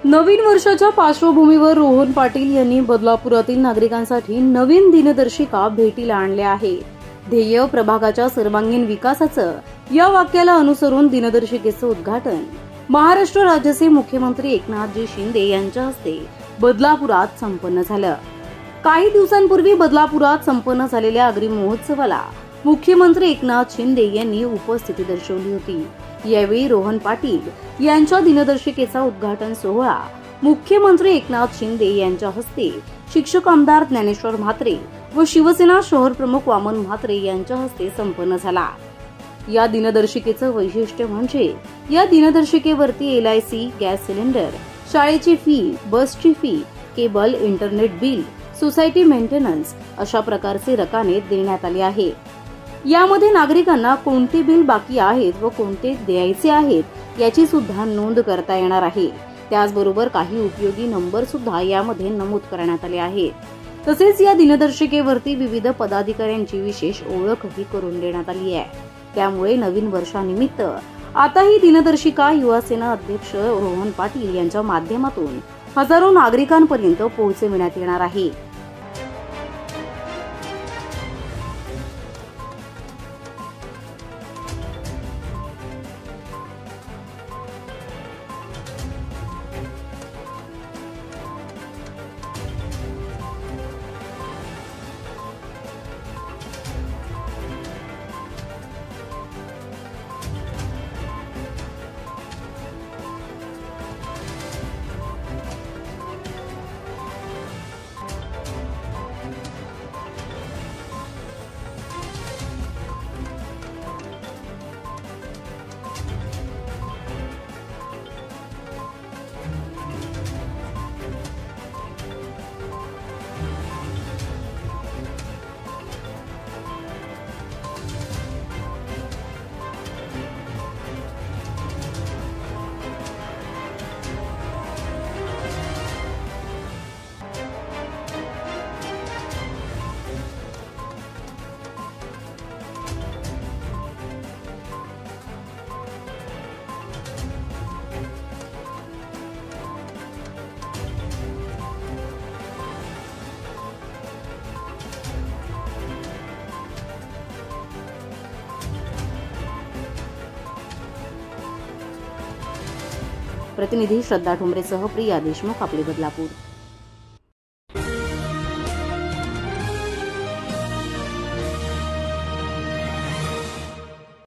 नवीन वर्षाच्या पार्श्वभूमीवर रोहन पाटील यांनी बदलापुरातील नागरिकांसाठी नवीन दिनदर्शिका भेटीला आणले आहे। ध्येय प्रभागाच्या सर्वांगीण विकासाचं या वाक्याला अनुसरून दिनदर्शिकेचं उद्घाटन महाराष्ट्र राज्याचे मुख्यमंत्री एकनाथजी शिंदे यांच्या हस्ते बदलापुरात संपन्न झालं। काही दिवसांपूर्वी बदलापुरात संपन्न झालेल्या अग्रिम महोत्सवाला मुख्यमंत्री एकनाथ शिंदे यांनी उपस्थिती दर्शवली होती। यावेळी रोहन पाटील यांच्या दिनदर्शिकेचा उद्घाटन सोहळा मुख्यमंत्री एकनाथ शिंदे यांच्या हस्ते शिक्षक आमदार ज्ञानेश्वर म्हात्रे व शिवसेना शहर प्रमुख वामन म्हात्रे यांच्या हस्ते संपन्न झाला। या दिनदर्शिकेचं वैशिष्ट्य म्हणजे या दिनदर्शिकेवरती LIC, गॅस सिलेंडर, शाळेची फी, बसची fee, cable, internet bill, society maintenance अशा प्रकारचे रकाने देण्यात आले आहे। यामध्ये नागरिकांना कोणते बिल बाकी आहेत व कोणते द्यायचे आहेत याची सुद्धा नोंद करता येणार आहे। त्याचबरोबर काही उपयोगी नंबर सुद्धा यामध्ये नमूद करण्यात आले आहेत। तसेच या दिनदर्शिकेवरती विविध पदाधिकाऱ्यांची विशेष ओळखही करून देण्यात आली आहे। त्यामुळे नवीन वर्षानिमित्त आता ही दिनदर्शिका युवासेना अध्यक्ष रोहन पाटील यांच्या माध्यमातून हजारो नागरिकांपर्यंत पोहोचविण्यात येणार आहे। प्रतिनिधी श्रद्धा ठोंबरेसह प्रिया देशमुख, आपले बदलापूर।